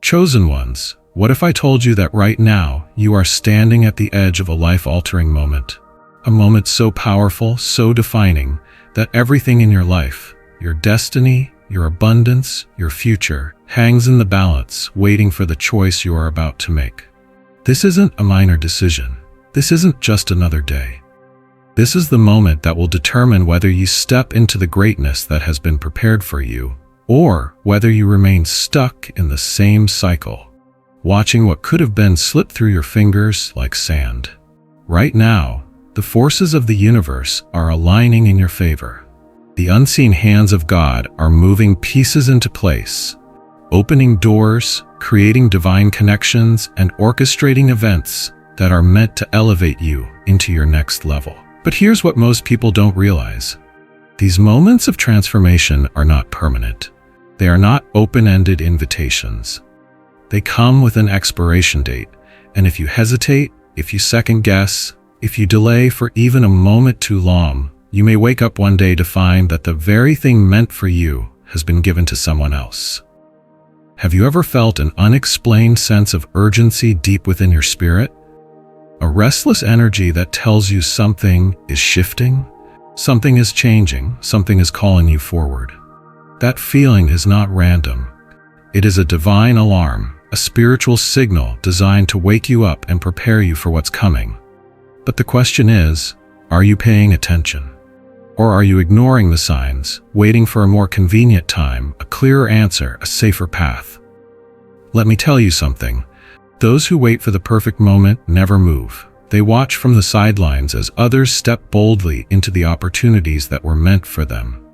Chosen ones, what if I told you that right now you are standing at the edge of a life-altering moment? A moment so powerful, so defining, that everything in your life, your destiny, your abundance, your future, hangs in the balance, waiting for the choice you are about to make. This isn't a minor decision. This isn't just another day. This is the moment that will determine whether you step into the greatness that has been prepared for you, or whether you remain stuck in the same cycle, watching what could have been slip through your fingers like sand. Right now, the forces of the universe are aligning in your favor. The unseen hands of God are moving pieces into place, opening doors, creating divine connections, and orchestrating events that are meant to elevate you into your next level. But here's what most people don't realize. These moments of transformation are not permanent. They are not open-ended invitations. They come with an expiration date, and if you hesitate, if you second-guess, if you delay for even a moment too long, you may wake up one day to find that the very thing meant for you has been given to someone else. Have you ever felt an unexplained sense of urgency deep within your spirit? A restless energy that tells you something is shifting, something is changing, something is calling you forward. That feeling is not random. It is a divine alarm, a spiritual signal designed to wake you up and prepare you for what's coming. But the question is, are you paying attention? Or are you ignoring the signs, waiting for a more convenient time, a clearer answer, a safer path? Let me tell you something. Those who wait for the perfect moment never move. They watch from the sidelines as others step boldly into the opportunities that were meant for them.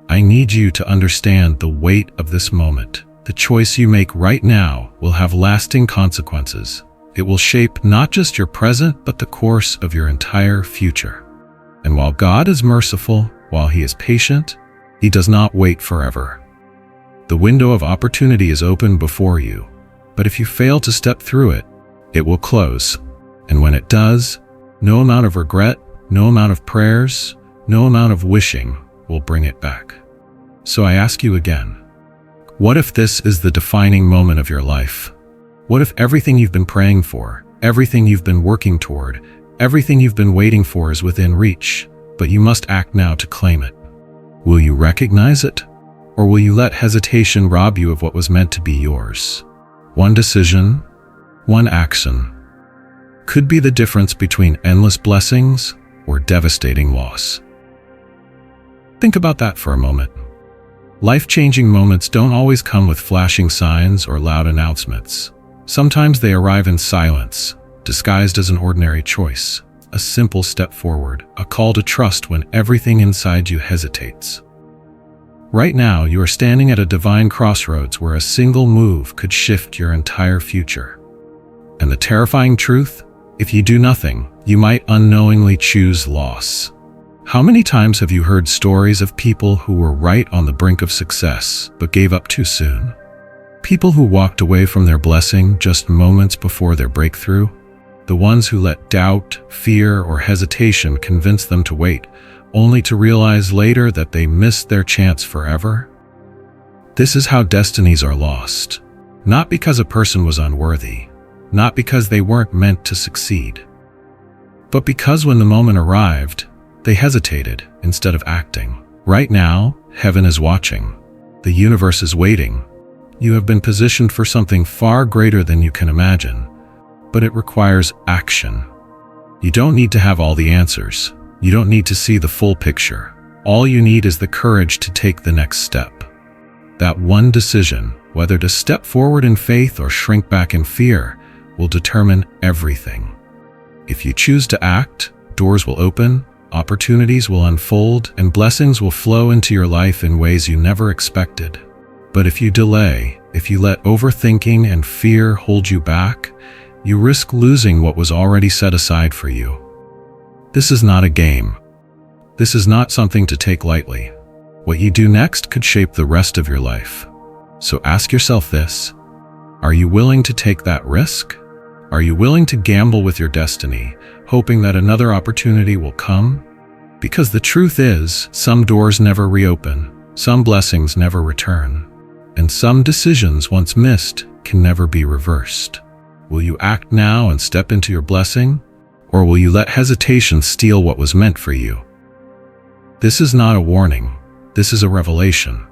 I need you to understand the weight of this moment. The choice you make right now will have lasting consequences. It will shape not just your present, but the course of your entire future. And while God is merciful, while He is patient, He does not wait forever. The window of opportunity is open before you, but if you fail to step through it, it will close. And when it does, no amount of regret, no amount of prayers, no amount of wishing will bring it back. So I ask you again, what if this is the defining moment of your life? What if everything you've been praying for, everything you've been working toward, everything you've been waiting for is within reach, but you must act now to claim it? Will you recognize it? Or will you let hesitation rob you of what was meant to be yours? One decision, one action, could be the difference between endless blessings or devastating loss. Think about that for a moment. Life-changing moments don't always come with flashing signs or loud announcements. Sometimes they arrive in silence, disguised as an ordinary choice, a simple step forward, a call to trust when everything inside you hesitates. Right now, you are standing at a divine crossroads where a single move could shift your entire future. And the terrifying truth? If you do nothing, you might unknowingly choose loss. How many times have you heard stories of people who were right on the brink of success, but gave up too soon? People who walked away from their blessing just moments before their breakthrough? The ones who let doubt, fear, or hesitation convince them to wait, only to realize later that they missed their chance forever? This is how destinies are lost. Not because a person was unworthy, not because they weren't meant to succeed, but because when the moment arrived, they hesitated instead of acting. Right now, heaven is watching. The universe is waiting. You have been positioned for something far greater than you can imagine, but it requires action. You don't need to have all the answers. You don't need to see the full picture. All you need is the courage to take the next step. That one decision, whether to step forward in faith or shrink back in fear, will determine everything. If you choose to act, doors will open, opportunities will unfold, and blessings will flow into your life in ways you never expected. But if you delay, if you let overthinking and fear hold you back, you risk losing what was already set aside for you. This is not a game. This is not something to take lightly. What you do next could shape the rest of your life. So ask yourself this: are you willing to take that risk? Are you willing to gamble with your destiny, hoping that another opportunity will come? Because the truth is, some doors never reopen, some blessings never return, and some decisions once missed can never be reversed. Will you act now and step into your blessing? Or will you let hesitation steal what was meant for you? This is not a warning. This is a revelation.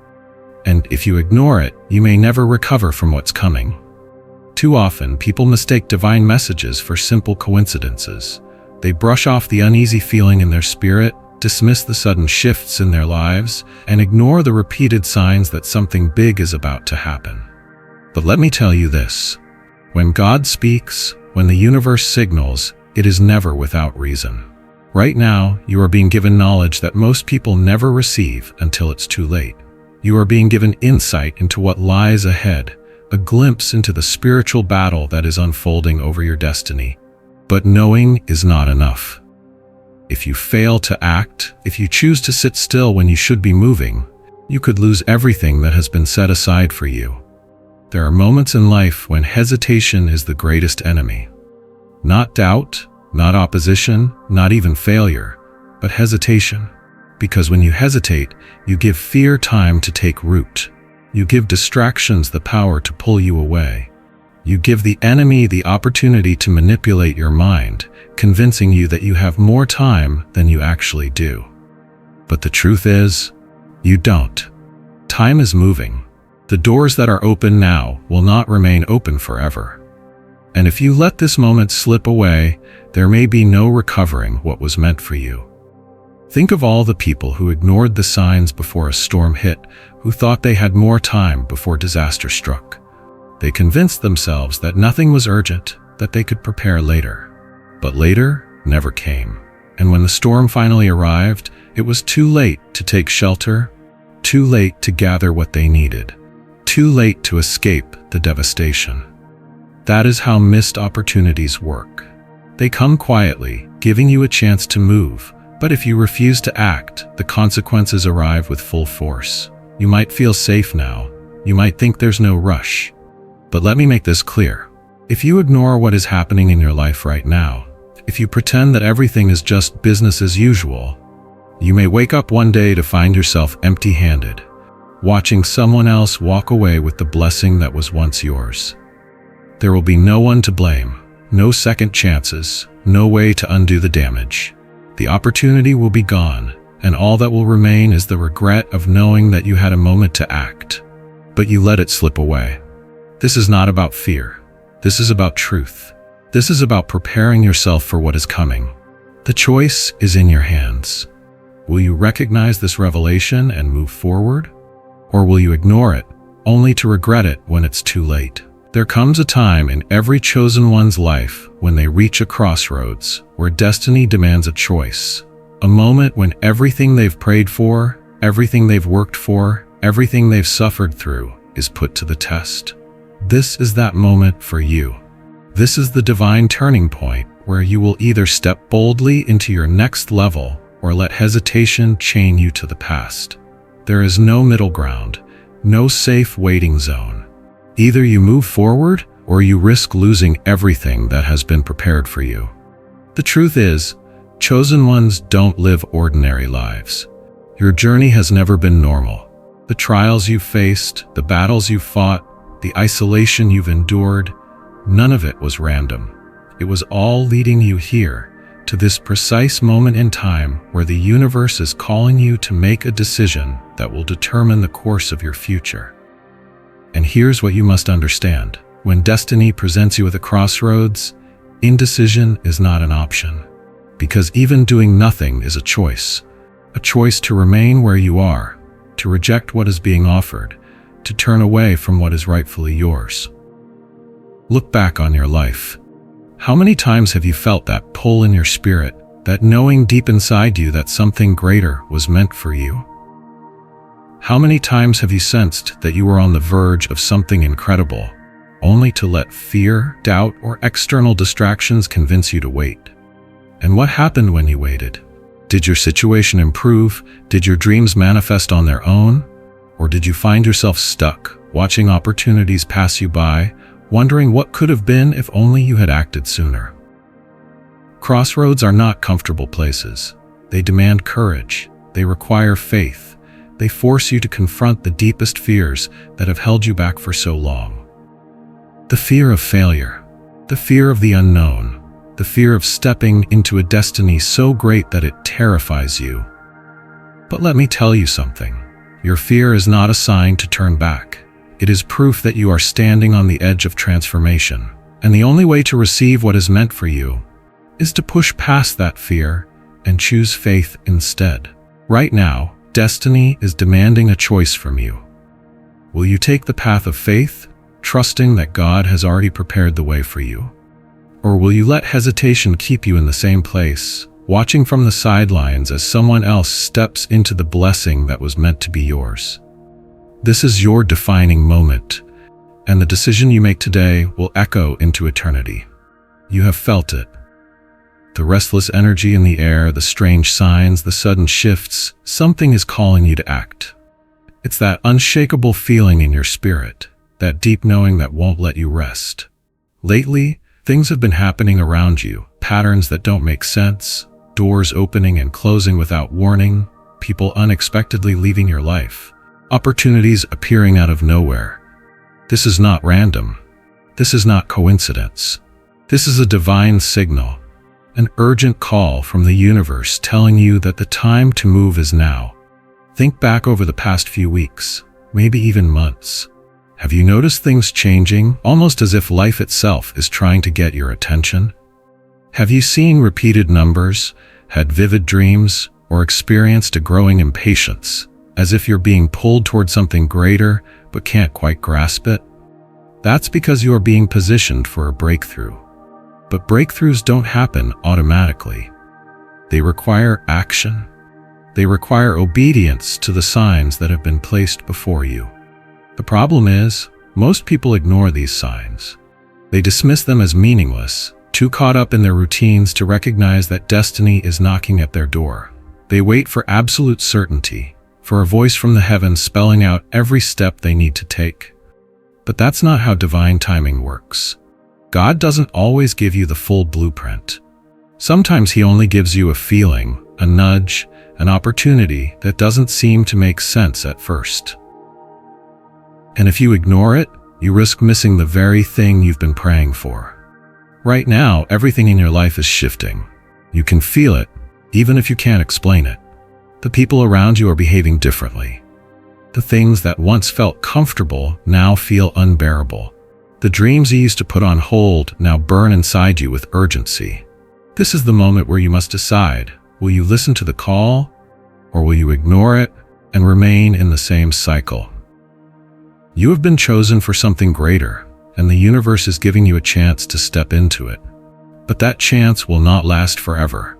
And if you ignore it, you may never recover from what's coming. Too often, people mistake divine messages for simple coincidences. They brush off the uneasy feeling in their spirit, dismiss the sudden shifts in their lives, and ignore the repeated signs that something big is about to happen. But let me tell you this. When God speaks, when the universe signals, it is never without reason. Right now, you are being given knowledge that most people never receive until it's too late. You are being given insight into what lies ahead, a glimpse into the spiritual battle that is unfolding over your destiny. But knowing is not enough. If you fail to act, if you choose to sit still when you should be moving, you could lose everything that has been set aside for you. There are moments in life when hesitation is the greatest enemy. Not doubt, not opposition, not even failure, but hesitation. Because when you hesitate, you give fear time to take root. You give distractions the power to pull you away. You give the enemy the opportunity to manipulate your mind, convincing you that you have more time than you actually do. But the truth is, you don't. Time is moving. The doors that are open now will not remain open forever. And if you let this moment slip away, there may be no recovering what was meant for you. Think of all the people who ignored the signs before a storm hit, who thought they had more time before disaster struck. They convinced themselves that nothing was urgent, that they could prepare later. But later never came. And when the storm finally arrived, it was too late to take shelter, too late to gather what they needed, too late to escape the devastation. That is how missed opportunities work. They come quietly, giving you a chance to move. But if you refuse to act, the consequences arrive with full force. You might feel safe now. You might think there's no rush. But let me make this clear. If you ignore what is happening in your life right now, if you pretend that everything is just business as usual, you may wake up one day to find yourself empty-handed, watching someone else walk away with the blessing that was once yours. There will be no one to blame, no second chances, no way to undo the damage. The opportunity will be gone, and all that will remain is the regret of knowing that you had a moment to act, but you let it slip away. This is not about fear. This is about truth. This is about preparing yourself for what is coming. The choice is in your hands. Will you recognize this revelation and move forward? Or will you ignore it, only to regret it when it's too late? There comes a time in every chosen one's life when they reach a crossroads where destiny demands a choice. A moment when everything they've prayed for, everything they've worked for, everything they've suffered through is put to the test. This is that moment for you. This is the divine turning point where you will either step boldly into your next level or let hesitation chain you to the past. There is no middle ground, no safe waiting zone. Either you move forward or you risk losing everything that has been prepared for you. The truth is, chosen ones don't live ordinary lives. Your journey has never been normal. The trials you've faced, the battles you've fought, the isolation you've endured, none of it was random. It was all leading you here, to this precise moment in time where the universe is calling you to make a decision that will determine the course of your future. And here's what you must understand. When destiny presents you with a crossroads, indecision is not an option. Because even doing nothing is a choice to remain where you are, to reject what is being offered, to turn away from what is rightfully yours. Look back on your life. How many times have you felt that pull in your spirit, that knowing deep inside you that something greater was meant for you? How many times have you sensed that you were on the verge of something incredible, only to let fear, doubt, or external distractions convince you to wait? And what happened when you waited? Did your situation improve? Did your dreams manifest on their own? Or did you find yourself stuck, watching opportunities pass you by, wondering what could have been if only you had acted sooner? Crossroads are not comfortable places. They demand courage. They require faith. They force you to confront the deepest fears that have held you back for so long. The fear of failure, the fear of the unknown, the fear of stepping into a destiny so great that it terrifies you. But let me tell you something. Your fear is not a sign to turn back. It is proof that you are standing on the edge of transformation. And the only way to receive what is meant for you is to push past that fear and choose faith instead. Right now, destiny is demanding a choice from you. Will you take the path of faith, trusting that God has already prepared the way for you? Or will you let hesitation keep you in the same place, watching from the sidelines as someone else steps into the blessing that was meant to be yours? This is your defining moment, and the decision you make today will echo into eternity. You have felt it. The restless energy in the air, the strange signs, the sudden shifts. Something is calling you to act. It's that unshakable feeling in your spirit, that deep knowing that won't let you rest. Lately, things have been happening around you, patterns that don't make sense, doors opening and closing without warning, people unexpectedly leaving your life, opportunities appearing out of nowhere. This is not random. This is not coincidence. This is a divine signal, an urgent call from the universe telling you that the time to move is now. Think back over the past few weeks, maybe even months. Have you noticed things changing, almost as if life itself is trying to get your attention? Have you seen repeated numbers, had vivid dreams, or experienced a growing impatience, as if you're being pulled toward something greater but can't quite grasp it? That's because you are being positioned for a breakthrough. But breakthroughs don't happen automatically. They require action. They require obedience to the signs that have been placed before you. The problem is, most people ignore these signs. They dismiss them as meaningless, too caught up in their routines to recognize that destiny is knocking at their door. They wait for absolute certainty, for a voice from the heavens spelling out every step they need to take. But that's not how divine timing works. God doesn't always give you the full blueprint. Sometimes He only gives you a feeling, a nudge, an opportunity that doesn't seem to make sense at first. And if you ignore it, you risk missing the very thing you've been praying for. Right now, everything in your life is shifting. You can feel it, even if you can't explain it. The people around you are behaving differently. The things that once felt comfortable now feel unbearable. The dreams you used to put on hold now burn inside you with urgency. This is the moment where you must decide, will you listen to the call, or will you ignore it and remain in the same cycle? You have been chosen for something greater, and the universe is giving you a chance to step into it. But that chance will not last forever.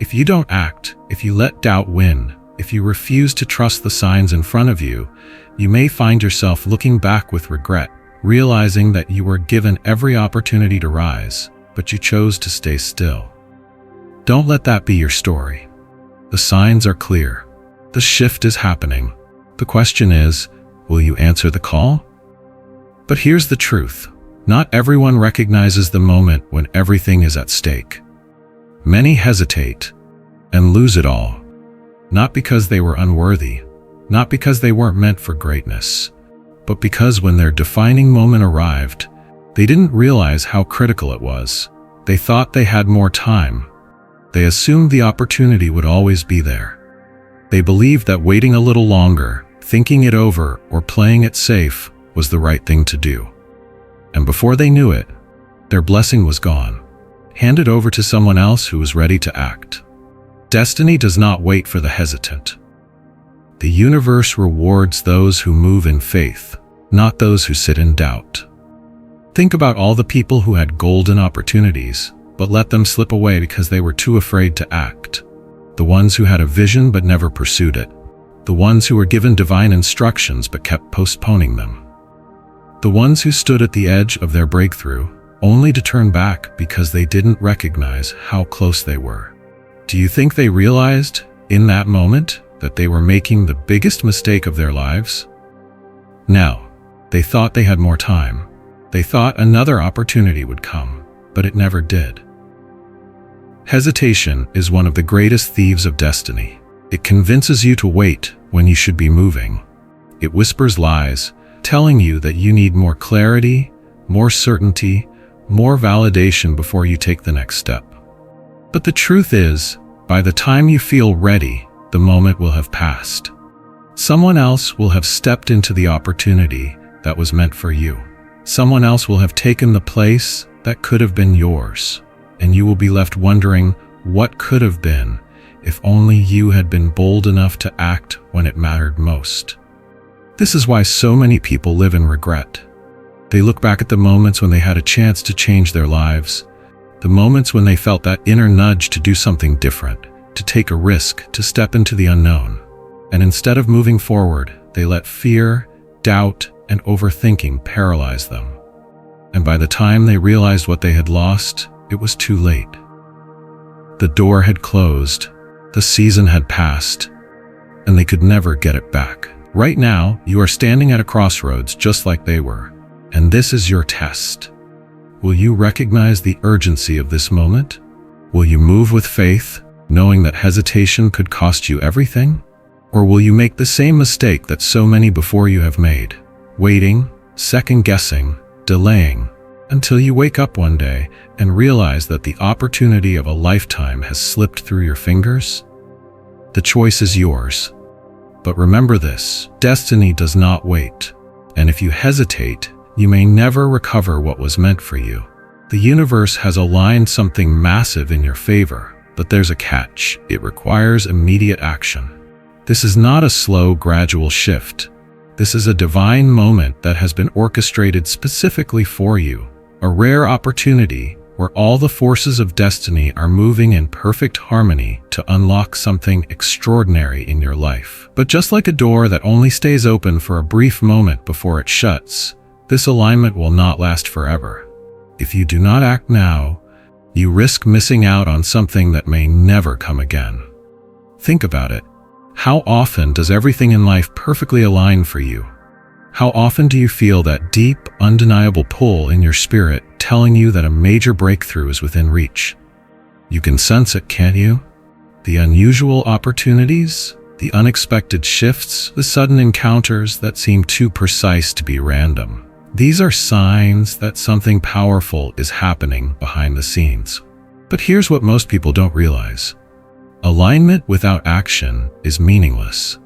If you don't act, if you let doubt win, if you refuse to trust the signs in front of you, you may find yourself looking back with regret, realizing that you were given every opportunity to rise, but you chose to stay still. Don't let that be your story. The signs are clear. The shift is happening. The question is, will you answer the call? But here's the truth. Not everyone recognizes the moment when everything is at stake. Many hesitate and lose it all, not because they were unworthy, not because they weren't meant for greatness, but because when their defining moment arrived, they didn't realize how critical it was. They thought they had more time. They assumed the opportunity would always be there. They believed that waiting a little longer, thinking it over, or playing it safe was the right thing to do. And before they knew it, their blessing was gone, handed over to someone else who was ready to act. Destiny does not wait for the hesitant. The universe rewards those who move in faith, not those who sit in doubt. Think about all the people who had golden opportunities, but let them slip away because they were too afraid to act. The ones who had a vision but never pursued it. The ones who were given divine instructions but kept postponing them. The ones who stood at the edge of their breakthrough, only to turn back because they didn't recognize how close they were. Do you think they realized, in that moment, that they were making the biggest mistake of their lives? No, they thought they had more time. They thought another opportunity would come, but it never did. Hesitation is one of the greatest thieves of destiny. It convinces you to wait when you should be moving. It whispers lies, telling you that you need more clarity, more certainty, more validation before you take the next step. But the truth is, by the time you feel ready, the moment will have passed. Someone else will have stepped into the opportunity that was meant for you. Someone else will have taken the place that could have been yours, and you will be left wondering what could have been if only you had been bold enough to act when it mattered most. This is why so many people live in regret. They look back at the moments when they had a chance to change their lives, the moments when they felt that inner nudge to do something different, to take a risk, to step into the unknown. And instead of moving forward, they let fear, doubt, and overthinking paralyze them. And by the time they realized what they had lost, it was too late. The door had closed, the season had passed, and they could never get it back. Right now, you are standing at a crossroads just like they were, and this is your test. Will you recognize the urgency of this moment? Will you move with faith, knowing that hesitation could cost you everything? Or will you make the same mistake that so many before you have made, waiting, second-guessing, delaying, until you wake up one day and realize that the opportunity of a lifetime has slipped through your fingers? The choice is yours. But remember this, destiny does not wait. And if you hesitate, you may never recover what was meant for you. The universe has aligned something massive in your favor, but there's a catch. It requires immediate action. This is not a slow, gradual shift. This is a divine moment that has been orchestrated specifically for you, a rare opportunity where all the forces of destiny are moving in perfect harmony to unlock something extraordinary in your life. But just like a door that only stays open for a brief moment before it shuts, this alignment will not last forever. If you do not act now, you risk missing out on something that may never come again. Think about it. How often does everything in life perfectly align for you? How often do you feel that deep, undeniable pull in your spirit telling you that a major breakthrough is within reach? You can sense it, can't you? The unusual opportunities, the unexpected shifts, the sudden encounters that seem too precise to be random. These are signs that something powerful is happening behind the scenes. But here's what most people don't realize. Alignment without action is meaningless.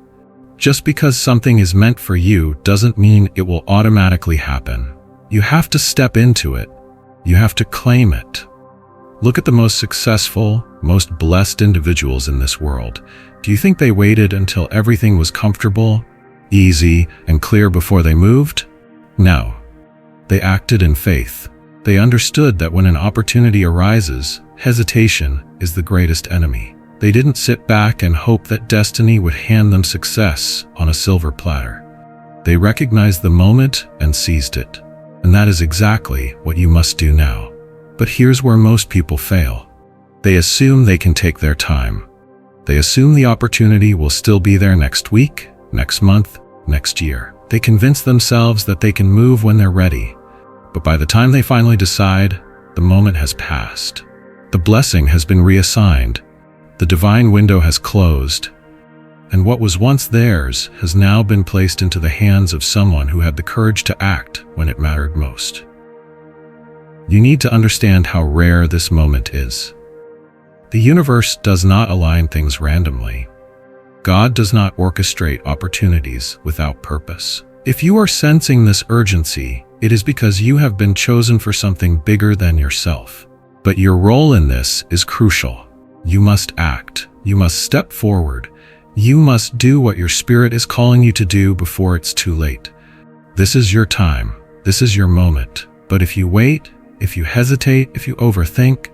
Just because something is meant for you doesn't mean it will automatically happen. You have to step into it. You have to claim it. Look at the most successful, most blessed individuals in this world. Do you think they waited until everything was comfortable, easy, and clear before they moved? No. They acted in faith. They understood that when an opportunity arises, hesitation is the greatest enemy. They didn't sit back and hope that destiny would hand them success on a silver platter. They recognized the moment and seized it. And that is exactly what you must do now. But here's where most people fail. They assume they can take their time. They assume the opportunity will still be there next week, next month, next year. They convince themselves that they can move when they're ready. But by the time they finally decide, the moment has passed. The blessing has been reassigned. The divine window has closed, and what was once theirs has now been placed into the hands of someone who had the courage to act when it mattered most. You need to understand how rare this moment is. The universe does not align things randomly. God does not orchestrate opportunities without purpose. If you are sensing this urgency, it is because you have been chosen for something bigger than yourself. But your role in this is crucial. You must act. You must step forward. You must do what your spirit is calling you to do before it's too late. This is your time. This is your moment. But if you wait, if you hesitate, if you overthink,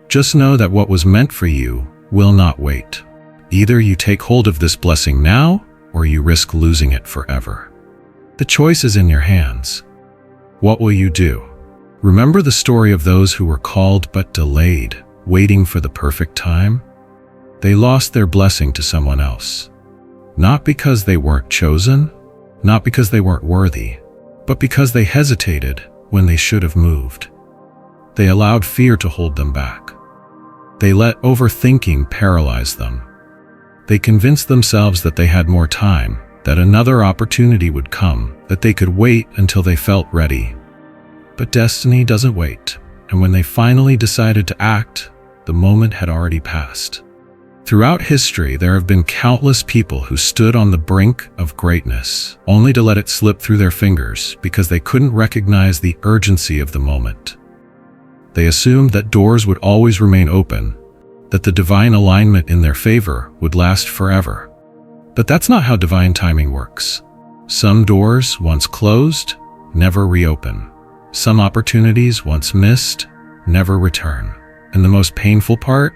just know that what was meant for you will not wait. Either you take hold of this blessing now, or you risk losing it forever. The choice is in your hands. What will you do? Remember the story of those who were called but delayed, waiting for the perfect time? They lost their blessing to someone else. Not because they weren't chosen, not because they weren't worthy, but because they hesitated when they should have moved. They allowed fear to hold them back. They let overthinking paralyze them. They convinced themselves that they had more time, that another opportunity would come, that they could wait until they felt ready. But destiny doesn't wait, and when they finally decided to act, the moment had already passed. Throughout history, there have been countless people who stood on the brink of greatness, only to let it slip through their fingers because they couldn't recognize the urgency of the moment. They assumed that doors would always remain open, that the divine alignment in their favor would last forever. But that's not how divine timing works. Some doors, once closed, never reopen. Some opportunities, once missed, never return. And the most painful part?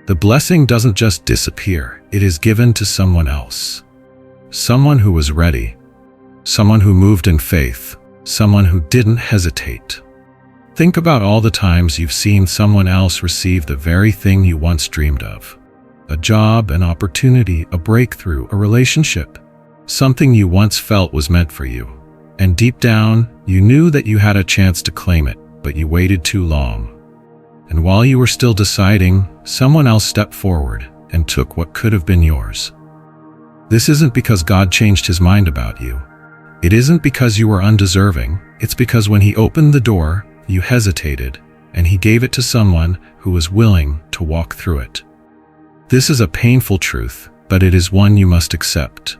The blessing doesn't just disappear, it is given to someone else. Someone who was ready. Someone who moved in faith. Someone who didn't hesitate. Think about all the times you've seen someone else receive the very thing you once dreamed of. A job, an opportunity, a breakthrough, a relationship. Something you once felt was meant for you. And deep down, you knew that you had a chance to claim it, but you waited too long. And while you were still deciding, someone else stepped forward and took what could have been yours. This isn't because God changed his mind about you. It isn't because you were undeserving. It's because when he opened the door, you hesitated, and he gave it to someone who was willing to walk through it. This is a painful truth, but it is one you must accept.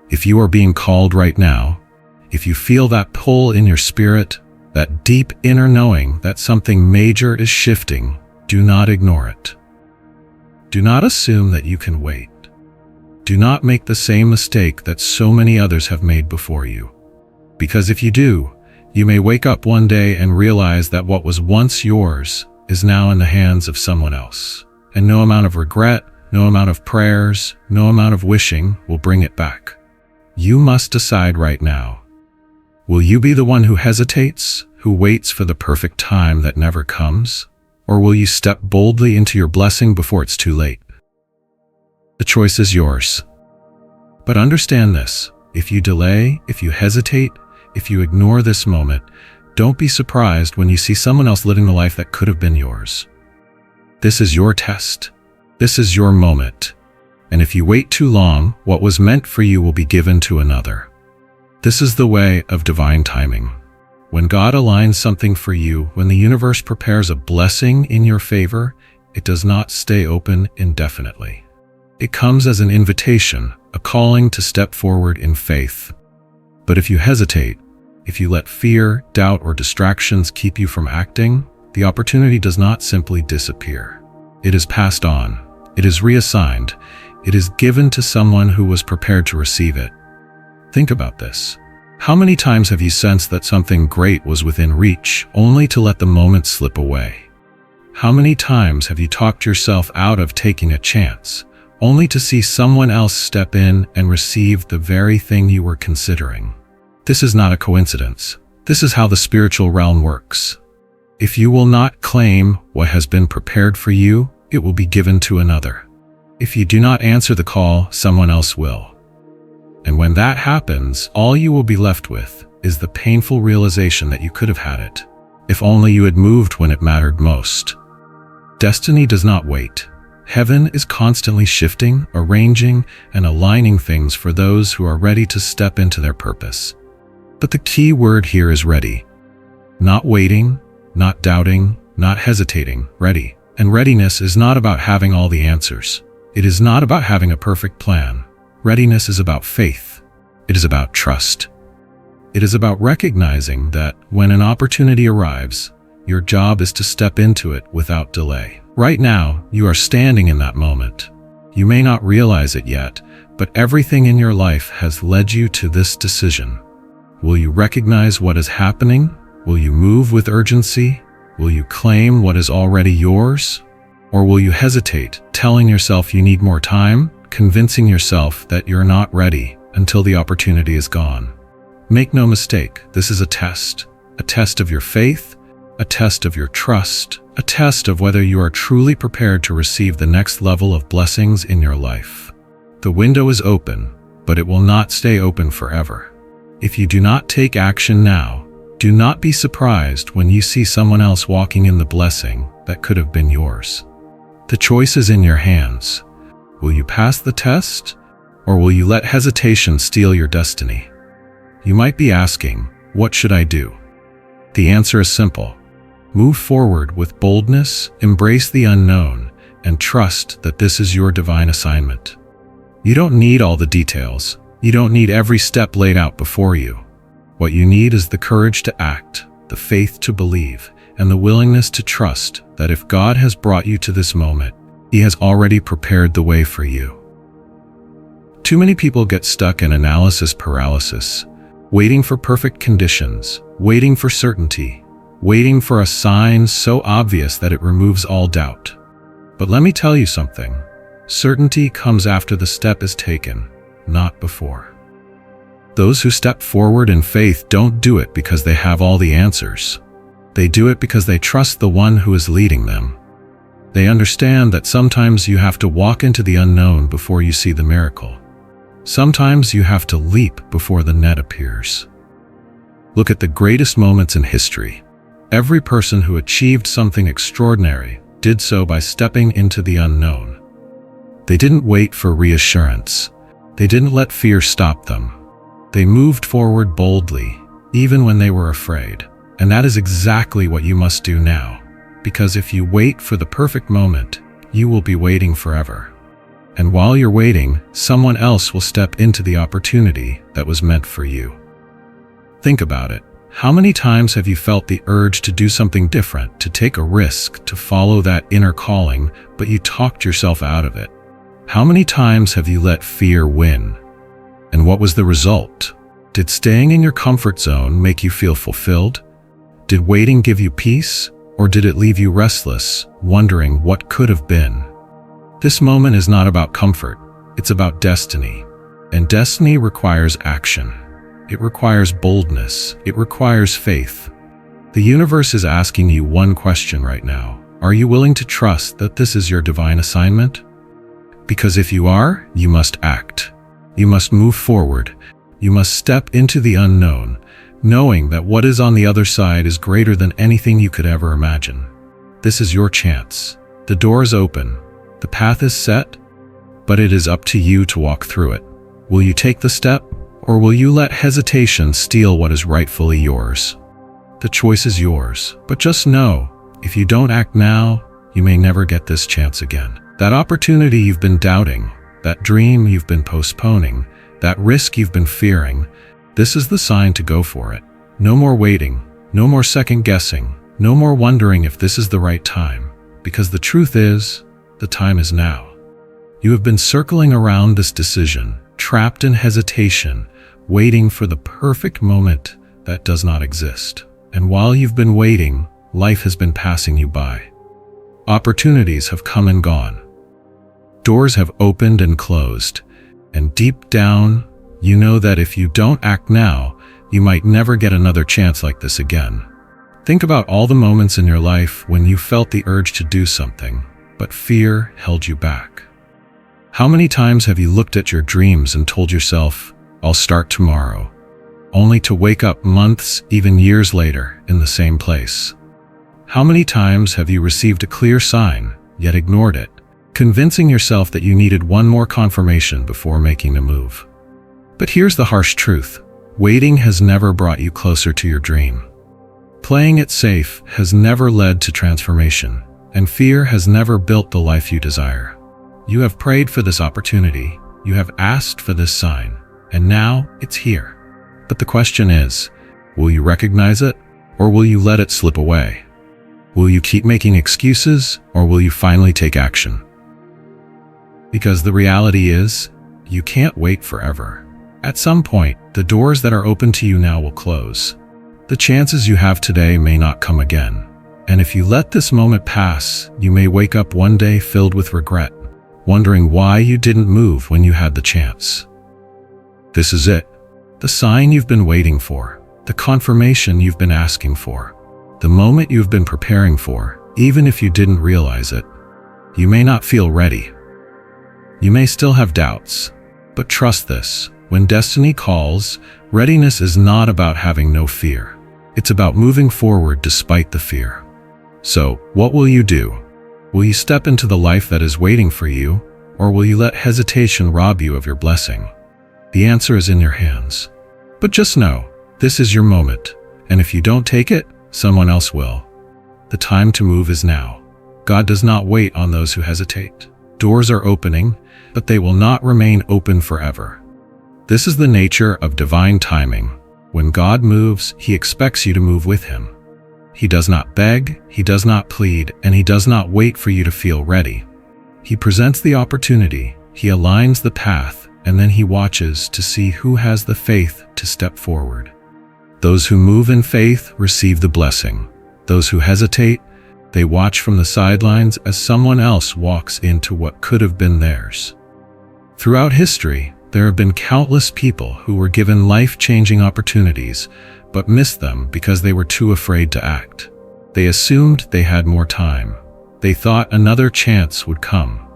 If you are being called right now, if you feel that pull in your spirit, that deep inner knowing that something major is shifting, do not ignore it. Do not assume that you can wait. Do not make the same mistake that so many others have made before you. Because if you do, you may wake up one day and realize that what was once yours is now in the hands of someone else. And no amount of regret, no amount of prayers, no amount of wishing will bring it back. You must decide right now. Will you be the one who hesitates, who waits for the perfect time that never comes? Or will you step boldly into your blessing before it's too late? The choice is yours. But understand this, if you delay, if you hesitate, if you ignore this moment, don't be surprised when you see someone else living the life that could have been yours. This is your test. This is your moment. And if you wait too long, what was meant for you will be given to another. This is the way of divine timing. When God aligns something for you, when the universe prepares a blessing in your favor, it does not stay open indefinitely. It comes as an invitation, a calling to step forward in faith. But if you hesitate, if you let fear, doubt, or distractions keep you from acting, the opportunity does not simply disappear. It is passed on. It is reassigned. It is given to someone who was prepared to receive it. Think about this. How many times have you sensed that something great was within reach, only to let the moment slip away? How many times have you talked yourself out of taking a chance, only to see someone else step in and receive the very thing you were considering? This is not a coincidence. This is how the spiritual realm works. If you will not claim what has been prepared for you, it will be given to another. If you do not answer the call, someone else will. And when that happens, all you will be left with is the painful realization that you could have had it, if only you had moved when it mattered most. Destiny does not wait. Heaven is constantly shifting, arranging, and aligning things for those who are ready to step into their purpose. But the key word here is ready. Not waiting, not doubting, not hesitating, ready. And readiness is not about having all the answers. It is not about having a perfect plan. Readiness is about faith. It is about trust. It is about recognizing that when an opportunity arrives, your job is to step into it without delay. Right now, you are standing in that moment. You may not realize it yet, but everything in your life has led you to this decision. Will you recognize what is happening? Will you move with urgency? Will you claim what is already yours? Or will you hesitate, telling yourself you need more time? Convincing yourself that you're not ready until the opportunity is gone. Make no mistake, this is a test of your faith, a test of your trust, a test of whether you are truly prepared to receive the next level of blessings in your life. The window is open, but it will not stay open forever. If you do not take action now, do not be surprised when you see someone else walking in the blessing that could have been yours. The choice is in your hands. Will you pass the test, or will you let hesitation steal your destiny? You might be asking, what should I do? The answer is simple. Move forward with boldness, embrace the unknown, and trust that this is your divine assignment. You don't need all the details. You don't need every step laid out before you. What you need is the courage to act, the faith to believe, and the willingness to trust that if God has brought you to this moment, He has already prepared the way for you. Too many people get stuck in analysis paralysis, waiting for perfect conditions, waiting for certainty, waiting for a sign so obvious that it removes all doubt. But let me tell you something. Certainty comes after the step is taken, not before. Those who step forward in faith don't do it because they have all the answers. They do it because they trust the one who is leading them. They understand that sometimes you have to walk into the unknown before you see the miracle. Sometimes you have to leap before the net appears. Look at the greatest moments in history. Every person who achieved something extraordinary did so by stepping into the unknown. They didn't wait for reassurance. They didn't let fear stop them. They moved forward boldly, even when they were afraid. And that is exactly what you must do now. Because if you wait for the perfect moment, you will be waiting forever. And while you're waiting, someone else will step into the opportunity that was meant for you. Think about it. How many times have you felt the urge to do something different, to take a risk, to follow that inner calling, but you talked yourself out of it? How many times have you let fear win? And what was the result? Did staying in your comfort zone make you feel fulfilled? Did waiting give you peace? Or did it leave you restless, wondering what could have been? This moment is not about comfort. It's about destiny. And destiny requires action. It requires boldness. It requires faith. The universe is asking you one question right now. Are you willing to trust that this is your divine assignment? Because if you are, you must act. You must move forward. You must step into the unknown, knowing that what is on the other side is greater than anything you could ever imagine. This is your chance. The door is open. The path is set, but it is up to you to walk through it. Will you take the step, or will you let hesitation steal what is rightfully yours? The choice is yours, but just know, if you don't act now, you may never get this chance again. That opportunity you've been doubting, that dream you've been postponing, that risk you've been fearing, this is the sign to go for it. No more waiting, no more second guessing, no more wondering if this is the right time, because the truth is, the time is now. You have been circling around this decision, trapped in hesitation, waiting for the perfect moment that does not exist. And while you've been waiting, life has been passing you by. Opportunities have come and gone. Doors have opened and closed, and deep down, you know that if you don't act now, you might never get another chance like this again. Think about all the moments in your life when you felt the urge to do something, but fear held you back. How many times have you looked at your dreams and told yourself, "I'll start tomorrow," only to wake up months, even years later, in the same place? How many times have you received a clear sign, yet ignored it, convincing yourself that you needed one more confirmation before making a move? But here's the harsh truth. Waiting has never brought you closer to your dream. Playing it safe has never led to transformation, and fear has never built the life you desire. You have prayed for this opportunity, you have asked for this sign, and now it's here. But the question is, will you recognize it, or will you let it slip away? Will you keep making excuses, or will you finally take action? Because the reality is, you can't wait forever. At some point, the doors that are open to you now will close. The chances you have today may not come again. And if you let this moment pass, you may wake up one day filled with regret, wondering why you didn't move when you had the chance. This is it. The sign you've been waiting for, the confirmation you've been asking for, the moment you've been preparing for, even if you didn't realize it. You may not feel ready. You may still have doubts, but trust this. When destiny calls, readiness is not about having no fear. It's about moving forward despite the fear. So, what will you do? Will you step into the life that is waiting for you, or will you let hesitation rob you of your blessing? The answer is in your hands. But just know, this is your moment, and if you don't take it, someone else will. The time to move is now. God does not wait on those who hesitate. Doors are opening, but they will not remain open forever. This is the nature of divine timing. When God moves, He expects you to move with Him. He does not beg, He does not plead, and He does not wait for you to feel ready. He presents the opportunity, He aligns the path, and then He watches to see who has the faith to step forward. Those who move in faith receive the blessing. Those who hesitate, they watch from the sidelines as someone else walks into what could have been theirs. Throughout history, there have been countless people who were given life-changing opportunities, but missed them because they were too afraid to act. They assumed they had more time. They thought another chance would come.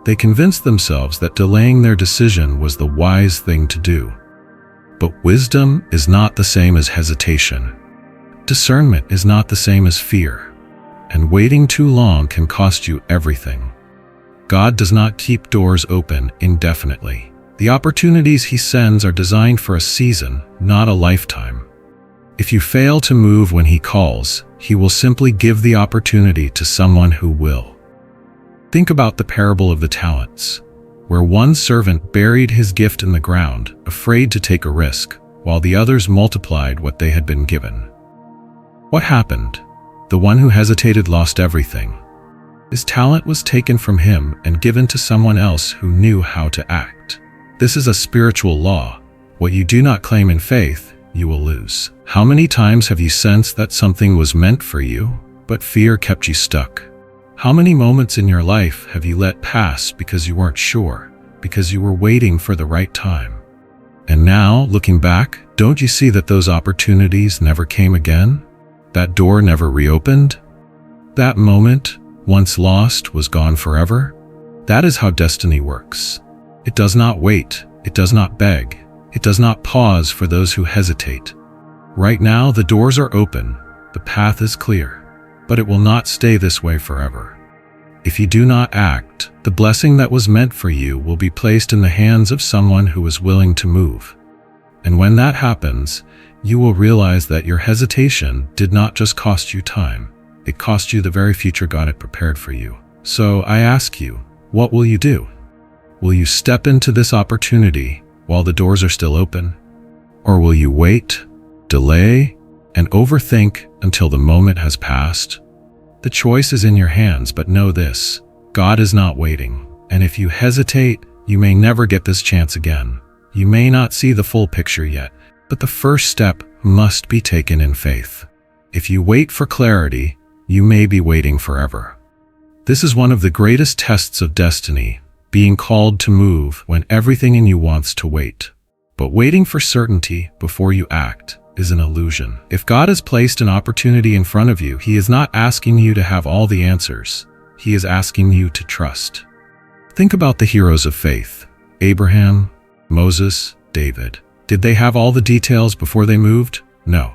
They convinced themselves that delaying their decision was the wise thing to do. But wisdom is not the same as hesitation. Discernment is not the same as fear. And waiting too long can cost you everything. God does not keep doors open indefinitely. The opportunities He sends are designed for a season, not a lifetime. If you fail to move when He calls, He will simply give the opportunity to someone who will. Think about the parable of the talents, where one servant buried his gift in the ground, afraid to take a risk, while the others multiplied what they had been given. What happened? The one who hesitated lost everything. His talent was taken from him and given to someone else who knew how to act. This is a spiritual law. What you do not claim in faith, you will lose. How many times have you sensed that something was meant for you, but fear kept you stuck? How many moments in your life have you let pass because you weren't sure, because you were waiting for the right time? And now, looking back, don't you see that those opportunities never came again? That door never reopened? That moment, once lost, was gone forever? That is how destiny works. It does not wait, it does not beg, it does not pause for those who hesitate. Right now, the doors are open, the path is clear, but it will not stay this way forever. If you do not act, the blessing that was meant for you will be placed in the hands of someone who is willing to move. And when that happens, you will realize that your hesitation did not just cost you time, it cost you the very future God had prepared for you. So I ask you, what will you do? Will you step into this opportunity while the doors are still open? Or will you wait, delay, and overthink until the moment has passed? The choice is in your hands, but know this: God is not waiting. And if you hesitate, you may never get this chance again. You may not see the full picture yet, but the first step must be taken in faith. If you wait for clarity, you may be waiting forever. This is one of the greatest tests of destiny, being called to move when everything in you wants to wait. But waiting for certainty before you act is an illusion. If God has placed an opportunity in front of you, He is not asking you to have all the answers. He is asking you to trust. Think about the heroes of faith: Abraham, Moses, David. Did they have all the details before they moved? No.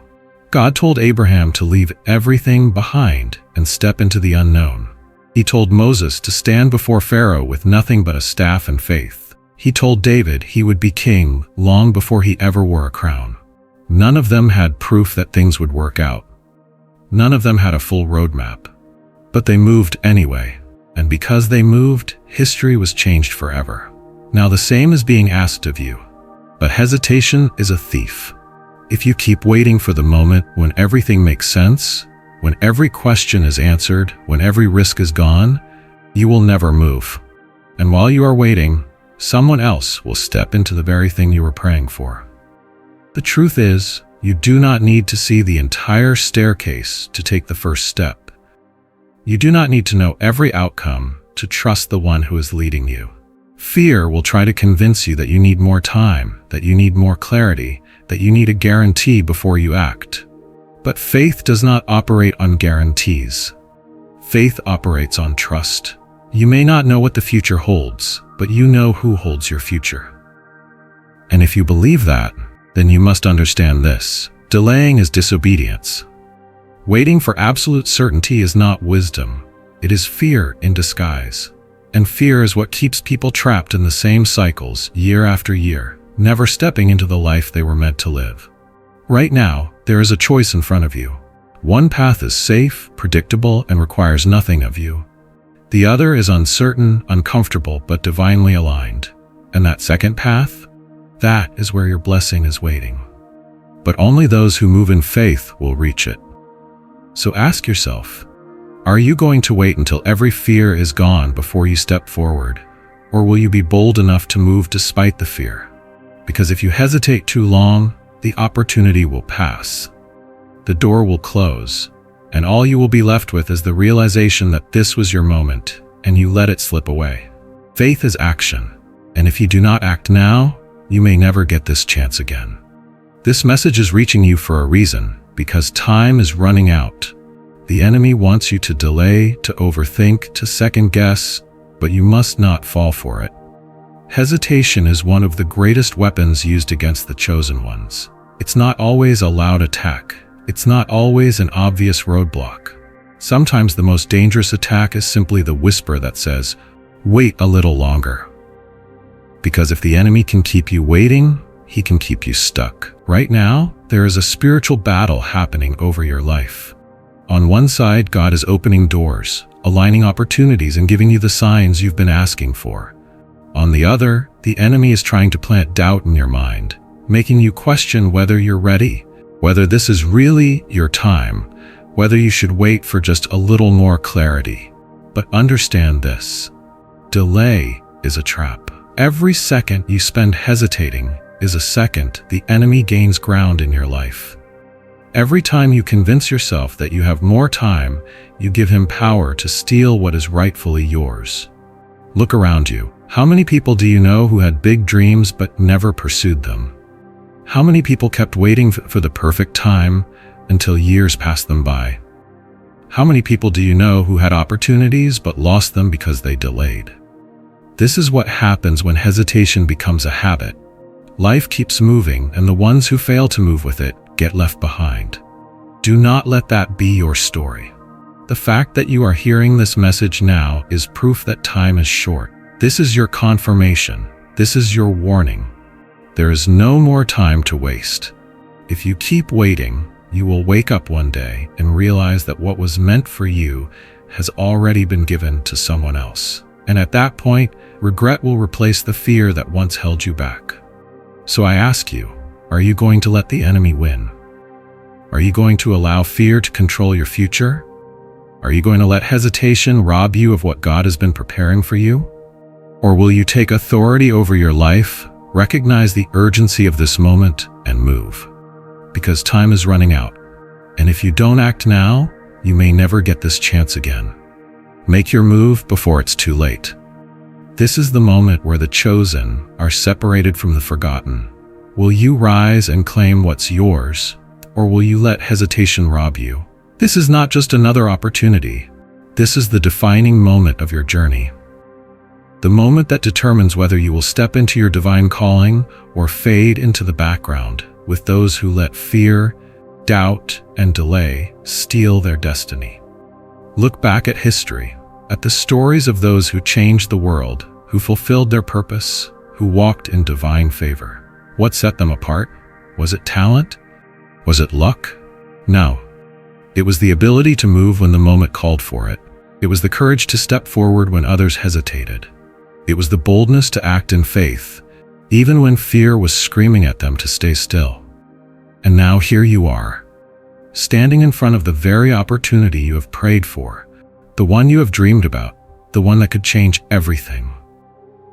God told Abraham to leave everything behind and step into the unknown. He told Moses to stand before Pharaoh with nothing but a staff and faith. He told David he would be king long before he ever wore a crown. None of them had proof that things would work out. None of them had a full roadmap. But they moved anyway. And because they moved, history was changed forever. Now the same is being asked of you. But hesitation is a thief. If you keep waiting for the moment when everything makes sense, when every question is answered, when every risk is gone, you will never move. And while you are waiting, someone else will step into the very thing you were praying for. The truth is, you do not need to see the entire staircase to take the first step. You do not need to know every outcome to trust the one who is leading you. Fear will try to convince you that you need more time, that you need more clarity, that you need a guarantee before you act. But faith does not operate on guarantees. Faith operates on trust. You may not know what the future holds, but you know who holds your future. And if you believe that, then you must understand this: delaying is disobedience. Waiting for absolute certainty is not wisdom. It is fear in disguise. And fear is what keeps people trapped in the same cycles year after year, never stepping into the life they were meant to live. Right now, there is a choice in front of you. One path is safe, predictable, and requires nothing of you. The other is uncertain, uncomfortable, but divinely aligned. And that second path? That is where your blessing is waiting. But only those who move in faith will reach it. So ask yourself, are you going to wait until every fear is gone before you step forward? Or will you be bold enough to move despite the fear? Because if you hesitate too long, the opportunity will pass. The door will close, and all you will be left with is the realization that this was your moment, and you let it slip away. Faith is action, and if you do not act now, you may never get this chance again. This message is reaching you for a reason, because time is running out. The enemy wants you to delay, to overthink, to second guess, but you must not fall for it. Hesitation is one of the greatest weapons used against the chosen ones. It's not always a loud attack. It's not always an obvious roadblock. Sometimes the most dangerous attack is simply the whisper that says, "Wait a little longer." Because if the enemy can keep you waiting, he can keep you stuck. Right now, there is a spiritual battle happening over your life. On one side, God is opening doors, aligning opportunities, and giving you the signs you've been asking for. On the other, the enemy is trying to plant doubt in your mind, making you question whether you're ready, whether this is really your time, whether you should wait for just a little more clarity. But understand this: delay is a trap. Every second you spend hesitating is a second the enemy gains ground in your life. Every time you convince yourself that you have more time, you give him power to steal what is rightfully yours. Look around you. How many people do you know who had big dreams but never pursued them? How many people kept waiting for the perfect time until years passed them by? How many people do you know who had opportunities but lost them because they delayed? This is what happens when hesitation becomes a habit. Life keeps moving, and the ones who fail to move with it get left behind. Do not let that be your story. The fact that you are hearing this message now is proof that time is short. This is your confirmation. This is your warning. There is no more time to waste. If you keep waiting, you will wake up one day and realize that what was meant for you has already been given to someone else. And at that point, regret will replace the fear that once held you back. So I ask you, are you going to let the enemy win? Are you going to allow fear to control your future? Are you going to let hesitation rob you of what God has been preparing for you? Or will you take authority over your life, recognize the urgency of this moment, and move? Because time is running out, and if you don't act now, you may never get this chance again. Make your move before it's too late. This is the moment where the chosen are separated from the forgotten. Will you rise and claim what's yours, or will you let hesitation rob you? This is not just another opportunity. This is the defining moment of your journey. The moment that determines whether you will step into your divine calling or fade into the background with those who let fear, doubt, and delay steal their destiny. Look back at history, at the stories of those who changed the world, who fulfilled their purpose, who walked in divine favor. What set them apart? Was it talent? Was it luck? No. It was the ability to move when the moment called for it. It was the courage to step forward when others hesitated. It was the boldness to act in faith, even when fear was screaming at them to stay still. And now here you are, standing in front of the very opportunity you have prayed for, the one you have dreamed about, the one that could change everything.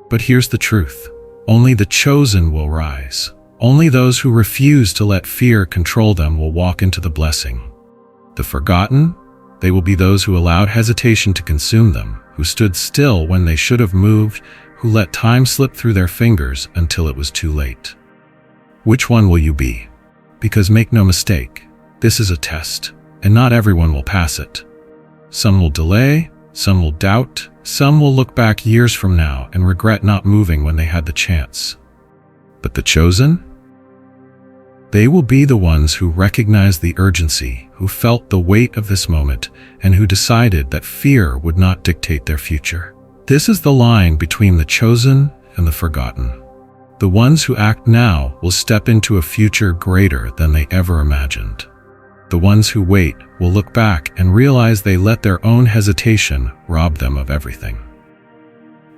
But here's the truth. Only the chosen will rise. Only those who refuse to let fear control them will walk into the blessing. The forgotten, they will be those who allowed hesitation to consume them, who stood still when they should have moved, who let time slip through their fingers until it was too late. Which one will you be? Because make no mistake, this is a test, and not everyone will pass it. Some will delay, some will doubt, some will look back years from now and regret not moving when they had the chance. But the chosen? They will be the ones who recognized the urgency, who felt the weight of this moment, and who decided that fear would not dictate their future. This is the line between the chosen and the forgotten. The ones who act now will step into a future greater than they ever imagined. The ones who wait will look back and realize they let their own hesitation rob them of everything.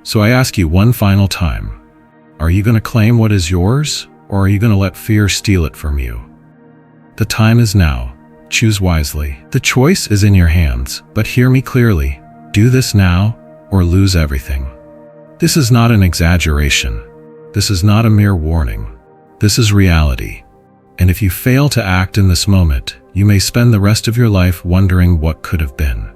So I ask you one final time, are you going to claim what is yours, or are you going to let fear steal it from you? The time is now. Choose wisely. The choice is in your hands, but hear me clearly. Do this now, or lose everything. This is not an exaggeration. This is not a mere warning. This is reality. And if you fail to act in this moment, you may spend the rest of your life wondering what could have been.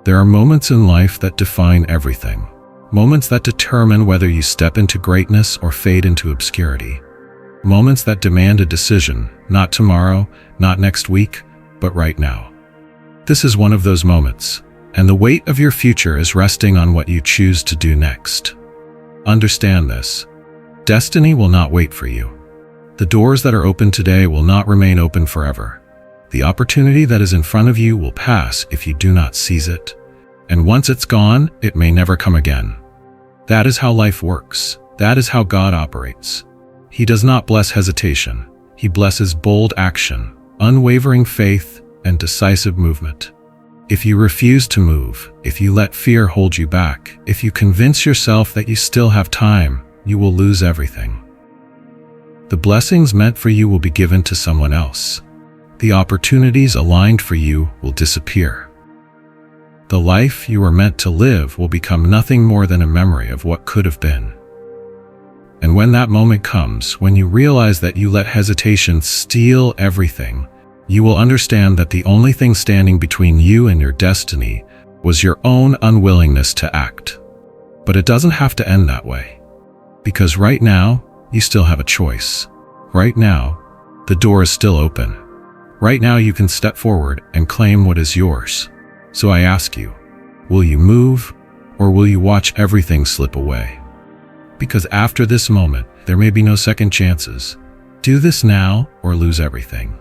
There are moments in life that define everything. Moments that determine whether you step into greatness or fade into obscurity. Moments that demand a decision, not tomorrow, not next week, but right now. This is one of those moments, and the weight of your future is resting on what you choose to do next. Understand this. Destiny will not wait for you. The doors that are open today will not remain open forever. The opportunity that is in front of you will pass if you do not seize it. And once it's gone, it may never come again. That is how life works. That is how God operates. He does not bless hesitation. He blesses bold action, unwavering faith, and decisive movement. If you refuse to move, if you let fear hold you back, if you convince yourself that you still have time, you will lose everything. The blessings meant for you will be given to someone else. The opportunities aligned for you will disappear. The life you are meant to live will become nothing more than a memory of what could have been. And when that moment comes, when you realize that you let hesitation steal everything, you will understand that the only thing standing between you and your destiny was your own unwillingness to act. But it doesn't have to end that way. Because right now, you still have a choice. Right now, the door is still open. Right now you can step forward and claim what is yours. So I ask you, will you move, or will you watch everything slip away? Because after this moment, there may be no second chances. Do this now or lose everything.